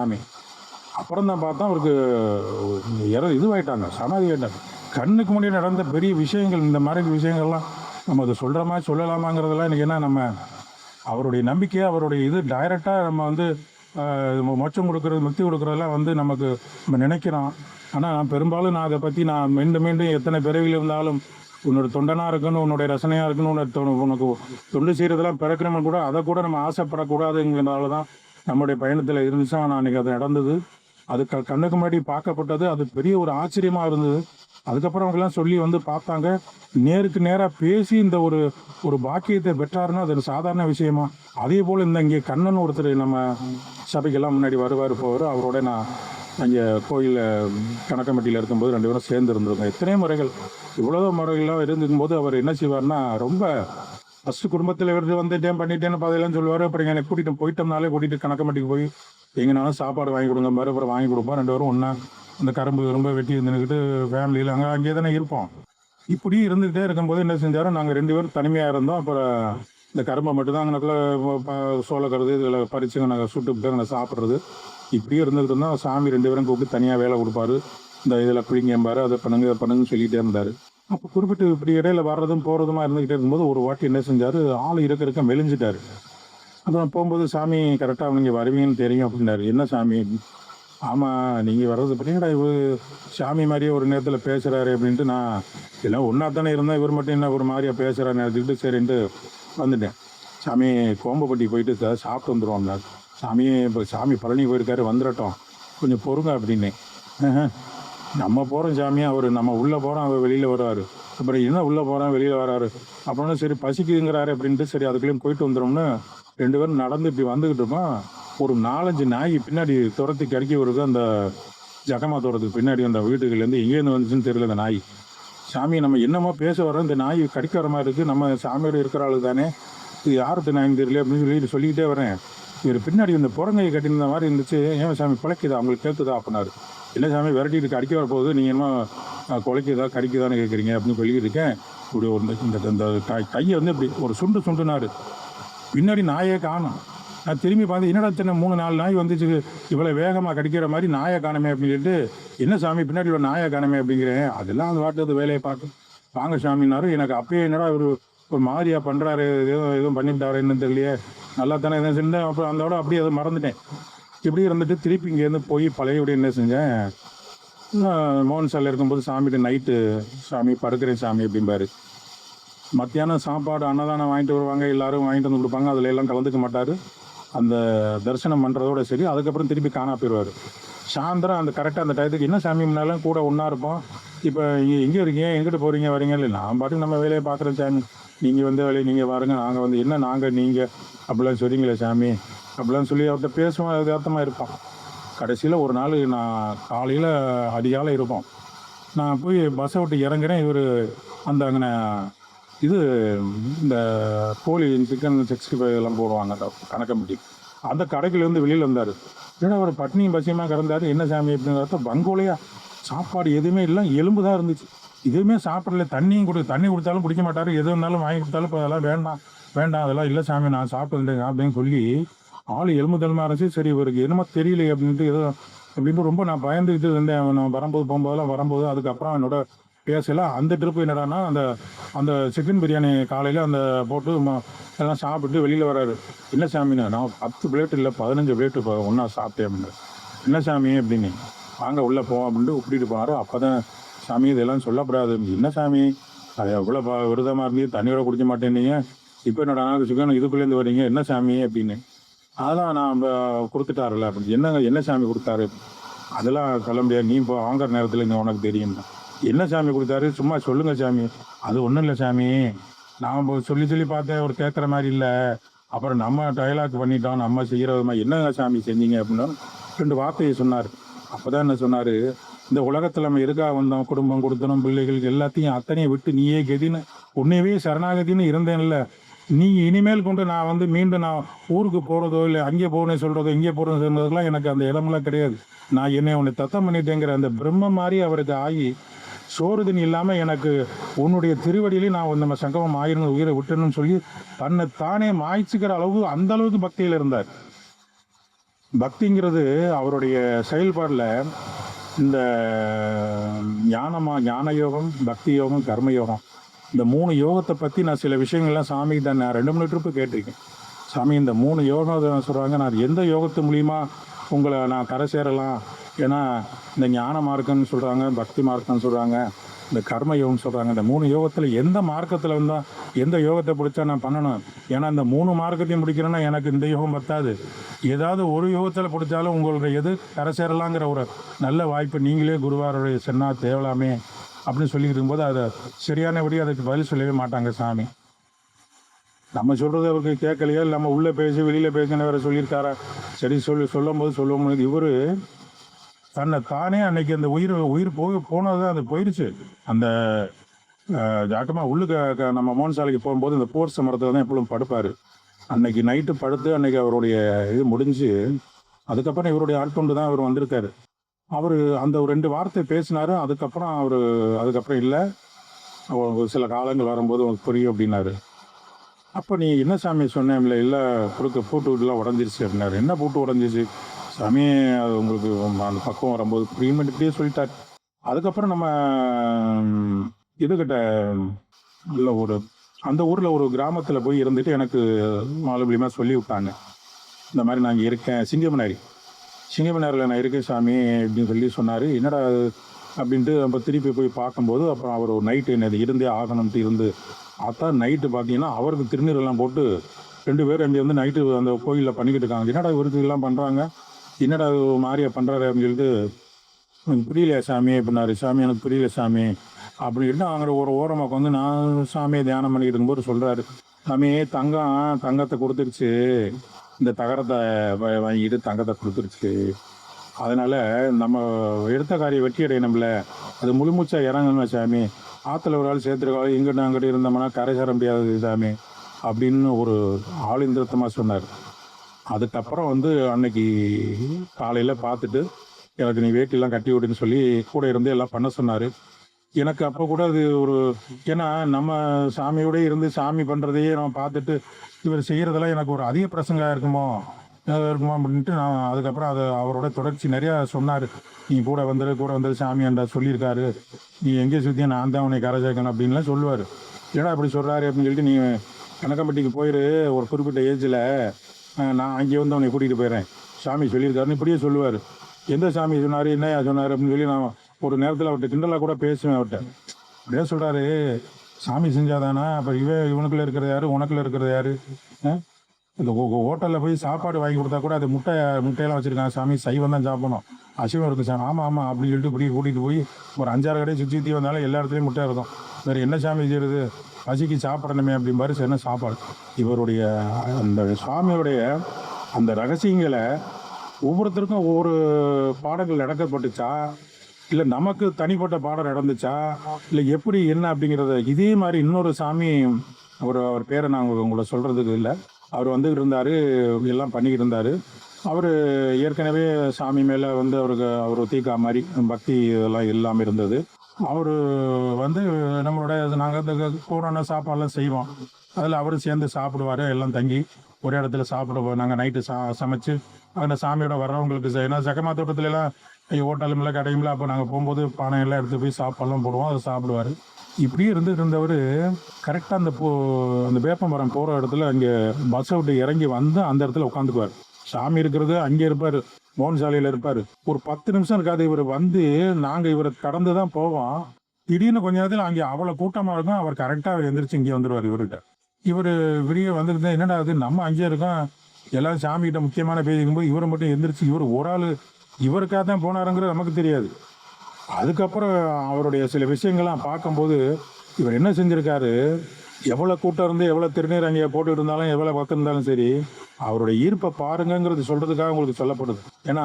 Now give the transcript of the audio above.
சாமி. அப்புறம் தான் பார்த்தா அவருக்கு இதுவாயிட்டாங்க, சமாதி ஆயிட்டாங்க. கண்ணுக்கு முன்னாடி நடந்த பெரிய விஷயங்கள், இந்த மாதிரி விஷயங்கள்லாம் நம்ம அதை சொல்கிற மாதிரி சொல்லலாமாங்கிறதெல்லாம் எனக்கு என்ன, நம்ம அவருடைய நம்பிக்கை, அவருடைய இது டைரெக்டாக நம்ம வந்து மோட்சம் கொடுக்குறது, முக்தி கொடுக்குறதெல்லாம் வந்து நமக்கு நம்ம நினைக்கிறோம். ஆனால் நான் பெரும்பாலும் அதை பற்றி நான் மீண்டும் மீண்டும் எத்தனை பிறவியில் இருந்தாலும் உன்னோட தொண்டனாக இருக்கணும், உன்னுடைய ரசனையாக இருக்கணும், உனக்கு தொண்டு செய்கிறதெல்லாம் பிறக்கணும்னு கூட அதை கூட நம்ம ஆசைப்படக்கூடாதுங்கிறதால தான் நம்முடைய பயணத்தில் இருந்துச்சு. ஆனால் அன்றைக்கி அது நடந்தது. அது கண்ணுக்கு முன்னாடி பார்க்கப்பட்டது. அது பெரிய ஒரு ஆச்சரியமாக இருந்தது. அதுக்கப்புறம் அவங்கெல்லாம் சொல்லி வந்து பார்த்தாங்க. நேருக்கு நேராக பேசி இந்த ஒரு பாக்கியத்தை பெற்றாருன்னா அது சாதாரண விஷயமா? அதே போல் இங்கே கண்ணன் ஒருத்தர் நம்ம சபைக்கெல்லாம் முன்னாடி வருவார் போவார். அவரோட நான் அங்கே கோயிலில் கணக்கம்பட்டியில் இருக்கும்போது 2 பேரும் சேர்ந்து இருந்திருக்கோம். எத்தனையோ முறைகள், இவ்வளோ முறைகள்லாம் இருந்துக்கும்போது அவர் என்ன செய்வார்னா, ரொம்ப ஃபஸ்ட்டு குடும்பத்தில் இருந்து வந்துட்டேன் பண்ணிட்டேன்னு பாதையெல்லாம் சொல்லுவார். அப்புறம் என்னை கூட்டிகிட்டு போயிட்டோம்னாலே கூட்டிகிட்டு கணக்கம்பட்டிக்கு போய் எங்கேனாலும் சாப்பாடு வாங்கி கொடுங்க மாதிரி அப்புறம் வாங்கி கொடுப்போம். 2 பேரும் ஒன்றா அந்த கரும்பு வெட்டி இருந்துக்கிட்டு ஃபேமிலியில் அங்கே தானே இருப்போம். இப்படி இருந்துகிட்டே இருக்கும்போது என்ன செஞ்சாலும் நாங்கள் 2 பேரும் தனிமையாக இருந்தோம். அப்புறம் இந்த கரும்பை மட்டும்தான் அங்கனக்குள்ளே சோளக்கருது இதில் பறிச்சுங்க நாங்கள் சுட்டுக்கிட்டு நாங்கள் சாப்பிட்றது. இப்படியே இருந்துகிட்டு இருந்தோம். சாமி 2 பேரும் கூப்பிட்டு தனியாக வேலை கொடுப்பாரு. இந்த இதில் குளிங்கம்பார், அதை பண்ணுங்க இதை பண்ணுங்கன்னு சொல்லிகிட்டே இருந்தார். அப்போ குறிப்பிட்டு இப்படி இடையில வர்றதும் போகிறதுமா இருந்துக்கிட்டே இருக்கும்போது ஒரு வாட்டி என்ன செஞ்சார், ஆள் இருக்க மெலிஞ்சிட்டார். அப்புறம் போகும்போது சாமி கரெக்டாக நீங்கள் வருவீங்கன்னு தெரியும் அப்படின்னாரு. என்ன சாமி? ஆமாம், நீங்கள் வர்றது பார்த்தீங்கன்னா இவர் சாமி மாதிரியே ஒரு நேரத்தில் பேசுகிறாரு அப்படின்ட்டு நான் எல்லாம் ஒன்றா தானே இருந்தேன், இவர் மட்டும் என்ன ஒரு மாதிரியாக பேசுகிறான்னு எடுத்துக்கிட்டு சரின்ட்டு வந்துட்டேன். சாமி கோம்பப்பட்டி போயிட்டு சாப்பிட்டு வந்துடுவோம்னா, சாமியே இப்போ சாமி பழனி போயிருக்காரு, வந்துடட்டும் கொஞ்சம் பொறுங்க அப்படின்னே. நம்ம போகிறோம் சாமி, அவர் நம்ம உள்ளே போகிறோம், அவர் வெளியில் வருவார். அப்புறம் என்ன உள்ளே போகிறோம் வெளியில் வராரு அப்படின்னா சரி பசிக்குதுங்கிறாரு அப்படின்ட்டு சரி அதுக்குள்ளேயும் போயிட்டு வந்துடும்னு 2 பேரும் நடந்து இப்படி வந்துக்கிட்டு இருக்கோம். ஒரு 4-5 நாய் பின்னாடி துரத்தி கடிக்க வருது. அந்த ஜகமா தோட்டத்துக்கு பின்னாடி அந்த வீட்டுகள்லேருந்து எங்கேருந்து வந்துச்சுன்னு தெரியல அந்த நாய். சாமி நம்ம என்னமோ பேச வரோம், இந்த நாய் கடிக்க வர மாதிரி இருக்குது, நம்ம சாமியோட இருக்கிற ஆளு தானே, இது யாருக்கு நாயின்னு தெரியல அப்படின்னு சொல்லிக்கிட்டே வரேன். இவர் பின்னாடி இந்த புறங்கையை கட்டியிருந்த மாதிரி இருந்துச்சு. ஏன் சாமி குலைக்குதா, அவங்களுக்கு கேட்குதா அப்படின்னாரு. என்ன சாமி விரட்டிட்டு கடிக்க வர போகுது, நீங்கள் என்ன குலைக்குதா கடிக்குதான்னு கேட்குறீங்க அப்படின்னு சொல்லிக்கிட்டு இருக்கேன். இப்படி ஒரு இந்த கையை வந்து இப்படி ஒரு சுண்டுனாரு. பின்னாடி நாயே காணும். நான் திரும்பி பார்த்து என்னடா சின்ன 3-4 நாய் வந்துச்சு, இவ்வளோ வேகமாக கடிக்கிற மாதிரி நாயை காணமே அப்படின்னு சொல்லிட்டு, என்ன சாமி பின்னாடி இவ்வளோ நாயை காணமே அப்படிங்கிறேன். அதெல்லாம் அந்த வாட்டு வேலையை பார்க்கும் வாங்க சாமின்னாரு. எனக்கு அப்பயே என்னடா ஒரு மாதிரியாக பண்ணுறாரு, எதுவும் பண்ணிட்டாரு என்னன்னு தெரியலையே, நல்லா தானே எதுவும் செஞ்சேன். அப்புறம் அதோட அப்படியே அதை மறந்துட்டேன். இப்படி இருந்துட்டு திருப்பி இங்கேருந்து போய் பழையபடி என்ன செஞ்சேன், மோகன் சாலையில் இருக்கும்போது சாமிகிட்ட நைட்டு சாமி படுக்கிறேன் சாமி அப்படிம்பாரு. மத்தியானம் சாப்பாடு அன்னதானம் வாங்கிட்டு வருவாங்க, எல்லோரும் வாங்கிட்டு வந்து கொடுப்பாங்க, அதில் எல்லாம் கலந்துக்க மாட்டார். அந்த தரிசனம் பண்ணுறதோட சரி. அதுக்கப்புறம் திருப்பி காணா போயிடுவார். சாயந்தரம் அந்த கரெக்டாக அந்த டயத்துக்கு என்ன சாமி முன்னாலும் கூட ஒன்றா இருப்போம். இப்போ எங்கே இருக்கீங்க, எங்கிட்ட போகிறீங்க வரீங்க, இல்லை நான் பாட்டுக்கு நம்ம வேலையை பார்க்குறேன் சாமி, நீங்கள் வந்து வேலையை நீங்கள் பாருங்க, நாங்கள் வந்து என்ன நாங்கள் நீங்கள் அப்படிலாம் சொல்லிங்களே சாமி அப்படிலாம் சொல்லி அவர்கிட்ட பேசுவோம், யதார்த்தமாக இருப்போம். கடைசியில் ஒரு நாள் நான் காலையில் அதிகாலை இருப்போம், நான் போய் பஸ்ஸை விட்டு இறங்குறேன். இவர் அந்த அங்கே இது இந்த கோழி சிக்கன் 65 எல்லாம் போடுவாங்க அந்த கணக்கம்பட்டி, அந்த கடைக்குலேருந்து வெளியில் வந்தார். ஏன்னா அவர் பட்னியும் பசியமாக கிடந்தார். என்ன சாமி அப்படிங்கிறத வங்கோலையா சாப்பாடு எதுவுமே இல்லை, எலும்பு தான் இருந்துச்சு, எதுவுமே சாப்பிடல. தண்ணி கொடுத்தாலும் குடிக்க மாட்டார், எது இருந்தாலும் வாங்கி கொடுத்தாலும் இப்போ அதெல்லாம் வேண்டாம் அதெல்லாம் இல்லை சாமி நான் சாப்பிட்டு அப்படின்னு சொல்லி ஆள் எலும்பு தலுமா இருந்துச்சு. சரி இவருக்கு என்னமோ தெரியல அப்படின்ட்டு ஏதோ அப்படின்ட்டு ரொம்ப நான் பயந்துக்கிட்டு இருந்தேன். நான் வரும்போது அதுக்கப்புறம் என்னோட பேசலாம். அந்த ட்ரிப்பு என்னடானா அந்த சிக்கன் பிரியாணி காலையில் அந்த போட்டு எல்லாம் சாப்பிட்டு வெளியில் வராரு. என்ன சாமிண்ணா, நான் 10 பிளேட் இல்லை 15 பிளேட்டு இப்போ ஒன்றா சாப்பிட்டேன் அப்படின்னு. என்ன சாமி அப்படின்னு, வாங்க உள்ளே போவோம் அப்படின்ட்டு கூப்பிட்டு போனார். அப்போ தான் சாமி இதெல்லாம் சொல்லக்கூடாது. என்ன சாமி அது எவ்வளோ விரதமாக இருந்தீங்க, தண்ணியோட குடிக்க மாட்டேன்னீங்க, இப்போ என்னோட சிக்கன் இதுக்குள்ளேருந்து வரீங்க, என்ன சாமி அப்படின்னு. அதெல்லாம் நான் கொடுத்துட்டாருல்ல அப்படின்னு. என்ன சாமி கொடுத்தாரு, அதெல்லாம் சொல்ல முடியாது, நீ இப்போ வாங்குற நேரத்தில் இங்கே உனக்கு தெரியும். என்ன சாமி கொடுத்தாரு, சும்மா சொல்லுங்கள் சாமி. அது ஒன்றும் இல்லை சாமி, நான் சொல்லி பார்த்தேன், அவர் கேட்குற மாதிரி இல்லை, அப்புறம் நம்ம டயலாக் பண்ணிட்டோம், நம்ம செய்கிற மாதிரி என்னங்க சாமி செஞ்சீங்க அப்படின்னா 2 வார்த்தையை சொன்னார். அப்போ தான் என்ன சொன்னார், இந்த உலகத்தில் நம்ம எதுக்காக வந்தோம், குடும்பம் கொடுத்தனும் பிள்ளைகள் எல்லாத்தையும் அத்தனையும் விட்டு நீயே கதின்னு உன்னையவே சரணாகதின்னு இருந்தேன்ல, நீ இனிமேல் கொண்டு நான் மீண்டும் நான் ஊருக்கு போகிறதோ இல்லை அங்கே போகணும்னு சொல்கிறதோ இங்கே போகிறோன்னு சொல்கிறதுலாம் எனக்கு அந்த இடமெல்லாம் கிடையாது. நான் என்னை உன்னை தத்தம் பண்ணிட்டேங்கிற அந்த பிரம்ம மாதிரி அவருக்கு ஆகி சோறு தண்ணி இல்லாமல் எனக்கு உன்னுடைய திருவடியிலே நான் நம்ம சங்கமம் ஆயிரம் உயிரை விட்டணும்னு சொல்லி தன்னை தானே மாய்ச்சிக்கிற அளவு அந்த அளவுக்கு பக்தியில் இருந்தார். பக்திங்கிறது அவருடைய செயல்பாடில் இந்த ஞான யோகம், பக்தி யோகம், கர்ம யோகம், இந்த 3 யோகத்தை பற்றி நான் சில விஷயங்கள்லாம் சாமிக்கு தான் நான் 2 3 ட்ரிப்பு கேட்டிருக்கேன். சாமி இந்த 3 யோகம் சொல்கிறாங்க, நான் எந்த யோகத்து மூலிமா உங்களை நான் கரை சேரலாம்? ஏன்னா இந்த ஞான மார்க்கம்னு சொல்கிறாங்க, பக்தி மார்க்கம்னு சொல்கிறாங்க, இந்த கர்ம யோகம்னு சொல்கிறாங்க. இந்த 3 யோகத்தில் எந்த மார்க்கத்தில் வந்தால் எந்த யோகத்தை பிடிச்சா நான் பண்ணணும்? ஏன்னா இந்த 3 மார்க்கத்தையும் பிடிக்கிறேன்னா எனக்கு இந்த யோகம் பத்தாது. ஏதாவது ஒரு யோகத்தில் பிடிச்சாலும் உங்களுடைய எது கரை சேரலாங்கிற ஒரு நல்ல வாய்ப்பை நீங்களே குருவாருடைய சொன்னால் தேவலாமே அப்படின்னு சொல்லிட்டு இருக்கும்போது அதை சரியானபடி அதுக்கு பதில் சொல்லவே மாட்டாங்க சாமி. நம்ம சொல்கிறது அவருக்கு கேட்கலையோ, இல்லை நம்ம உள்ளே பேசி வெளியில் பேசின வேறு சொல்லியிருக்காரா? சரி சொல்லும்போது இவர் தன்னை தானே அன்னைக்கு அந்த உயிர் போனது அது போயிடுச்சு. அந்த ஜாட்டமாக உள்ளுக்கு நம்ம மோகன் சாலைக்கு போகும்போது இந்த போர்ஸ் மரத்தில் தான் எப்பொழுதும் படுப்பார். அன்னைக்கு நைட்டு படுத்து அன்னைக்கு அவருடைய இது முடிஞ்சு அதுக்கப்புறம் இவருடைய ஆட்கொண்டு தான் அவர் வந்திருக்காரு. அவர் அந்த ஒரு 2 வார்த்தை பேசினார். அதுக்கப்புறம் இல்லை, சில காலங்கள் வரும்போது உங்களுக்கு புரியும் அப்படின்னாரு. அப்போ நீ என்ன சாமி சொன்னேன்ல, இல்லை பூட்டு வீட்டுலாம் உடஞ்சிருச்சு அப்படின்னாரு. என்ன பூட்டு உடஞ்சிச்சு சாமி? அது உங்களுக்கு அந்த பக்கம் வரும்போது புரியுமே இப்படியே சொல்லிட்டார். அதுக்கப்புறம் நம்ம இதுகிட்ட இல்லை அந்த ஊரில் ஒரு கிராமத்தில் போய் இருந்துட்டு எனக்கு மாலுமியமாக சொல்லி விட்டாங்க, இந்த மாதிரி நான் இங்கே இருக்கேன், சிங்கமனாரில் நான் இருக்கேன் சாமி அப்படின்னு சொல்லி சொன்னார். என்னடா அப்படின்ட்டு நம்ம திருப்பி போய் பார்க்கும்போது அப்புறம் அவர் ஒரு நைட்டு என்னது இருந்தே ஆகணும்ட்டு இருந்து அதான் நைட்டு பார்த்தீங்கன்னா அவருக்கு திருநீரெல்லாம் போட்டு 2 பேர் அங்கே வந்து நைட்டு அந்த கோயிலில் பண்ணிக்கிட்டு இருக்காங்க. என்னடா இவருக்கு எல்லாம் பண்ணுறாங்க, என்னடா மாரியா பண்ணுறாரு அப்படின்னு சொல்லிட்டு, எனக்கு புரியல சாமி அப்படின்னாரு. சாமி எனக்கு புரியல சாமி அப்படின்ட்டு அங்கே ஒரு ஓரமாக வந்து நான் சாமியை தியானம் பண்ணிக்கிட்டு இருக்கும்போது சொல்கிறாரு, சாமி தங்கத்தை கொடுத்துருச்சு, இந்த தகரத்தை வாங்கிட்டு தங்கத்தை கொடுத்துருச்சு, அதனால் நம்ம எடுத்த காரியம் வெற்றி அடையணும்ல, அது முழுமூச்சாக இறங்கணும் சாமி, ஆற்றுல ஒரு ஆள் சேர்த்துருக்காள், இங்கிட்ட அங்கிட்ட இருந்தோம்னா கரை சேர முடியாது சாமி அப்படின்னு ஒரு ஆளிந்திரத்தமாக சொன்னார். அதுக்கப்புறம் வந்து அன்னைக்கு காலையில் பார்த்துட்டு எனக்கு நீ வேட்டிலாம் கட்டி விடுன்னு சொல்லி கூட இருந்து எல்லாம் பண்ண சொன்னார். எனக்கு அப்போ கூட அது ஏன்னா நம்ம சாமியோடய இருந்து சாமி பண்ணுறதையே நம்ம பார்த்துட்டு இவர் செய்கிறதெல்லாம் எனக்கு ஒரு அதிக பிரசங்காக இருக்குமோ அப்படின்ட்டு நான் அதுக்கப்புறம் அவரோட தொடர்ச்சி நிறையா சொன்னார். நீ கூட வந்துரு சாமி என்ற சொல்லியிருக்காரு, நீ எங்கே சுற்றியும் நான் தான் உன்னை கரை சேர்க்கணும் அப்படின்லாம் சொல்லுவார். ஏன்னா அப்படி சொல்கிறாரு அப்படின்னு சொல்லிட்டு நீ கணக்கம்பட்டிக்கு போயிரு, ஒரு குறிப்பிட்ட ஏஜில் நான் அங்கே வந்து அவனை கூட்டிகிட்டு போயிடுறேன், சாமி சொல்லியிருக்காருன்னு இப்படியே சொல்லுவார். எந்த சாமி சொன்னார், என்னையா சொன்னார் அப்படின்னு சொல்லி நான் ஒரு நேரத்தில் அவர்கிட்ட கிண்டலாக கூட பேசுவேன். அவர்கிட்ட அப்படியே சொல்கிறாரு, சாமி செஞ்சாதானா, அப்போ இவனுக்குள்ளே இருக்கிறது யார், உனக்குள்ளே இருக்கிறது யார்? இந்த ஹோட்டலில் போய் சாப்பாடு வாங்கி கொடுத்தா கூட அது முட்டையெல்லாம் வச்சுருக்காங்க, சாமி சைவம் தான் சாப்பிடணும், அசைவம் இருக்கும் சாமி. ஆமாம் அப்படின்னு சொல்லிட்டு இப்படி கூட்டிகிட்டு போய் ஒரு 5 6 கடையை சுற்றி வந்தாலும் எல்லா இடத்துலையும் முட்டை இருக்கும். வேறு என்ன சாமி செய்கிறது, பசிக்கு சாப்பிடணுமே அப்படிம்பாரு. சரி, என்ன சாப்பாடு? இவருடைய அந்த சுவாமியோடைய அந்த ரகசியங்களை ஒவ்வொருத்தருக்கும் ஒவ்வொரு பாடங்கள் நடக்கப்பட்டுச்சா, இல்லை நமக்கு தனிப்பட்ட பாடம் நடந்துச்சா, இல்லை எப்படி என்ன அப்படிங்கிறத இதே மாதிரி இன்னொரு சாமி அவர் பேரை நான் உங்களை சொல்கிறதுக்கு இல்லை, அவர் வந்துக்கிட்டு இருந்தார், எல்லாம் பண்ணிக்கிட்டு இருந்தார். அவர் ஏற்கனவே சாமி மேலே வந்து அவர் தீக்கா மாதிரி பக்தி இதெல்லாம் இல்லாமல் இருந்தது. அவர் வந்து நம்மளோட நாங்கள் பூரான சாப்பாடெல்லாம் செய்வோம், அதில் அவரும் சேர்ந்து சாப்பிடுவார். எல்லாம் தங்கி ஒரே இடத்துல சாப்பிடுவோம். நாங்கள் நைட்டு சமைச்சு அந்த சாமியோட வர்றவங்களுக்கு ஏன்னா சக்கமா தோட்டத்துலலாம் ஹோட்டலுமில்ல கடையுமில்ல, அப்போ நாங்கள் போகும்போது பானையெல்லாம் எடுத்து போய் சாப்பாடெல்லாம் போடுவோம், அதை சாப்பிடுவார். இப்படியே இருந்தவர் கரெக்டாக அந்த வேப்பமரம் போகிற இடத்துல அங்கே பஸ்ஸை விட்டு இறங்கி வந்து அந்த இடத்துல உட்காந்துக்குவார். சாமி இருக்கிறது அங்கே இருப்பார், மோகன் சாலையில் இருப்பார். ஒரு 10 நிமிஷம் இருக்காது, இவர் வந்து நாங்கள் இவரை கடந்து தான் போவோம். திடீர்னு கொஞ்ச நேரத்தில் அங்கே அவ்வளோ கூட்டமாக இருக்கும், அவர் கரெக்டாக எழுந்திரிச்சு இங்கே வந்துடுவார். இவர் விடிய வந்துருந்தா என்னடா அது, நம்ம அங்கே இருக்கோம், எல்லாரும் சாமிகிட்ட முக்கியமான பேசிக்கும்போது இவரை மட்டும் எந்திரிச்சு இவர் ஒரு ஆள் இவருக்காக தான் போனாருங்கிறது நமக்கு தெரியாது. அதுக்கப்புறம் அவருடைய சில விஷயங்கள்லாம் பார்க்கும்போது இவர் என்ன செஞ்சுருக்காரு, எவ்வளோ கூட்டம் இருந்து எவ்வளோ திருநீர் அங்கே போட்டுக்கிட்டு இருந்தாலும் எவ்வளோ பக்கம் இருந்தாலும் சரி, அவருடைய ஈர்ப்பை பாருங்கிறது சொல்கிறதுக்காக உங்களுக்கு சொல்லப்படுது. ஏன்னா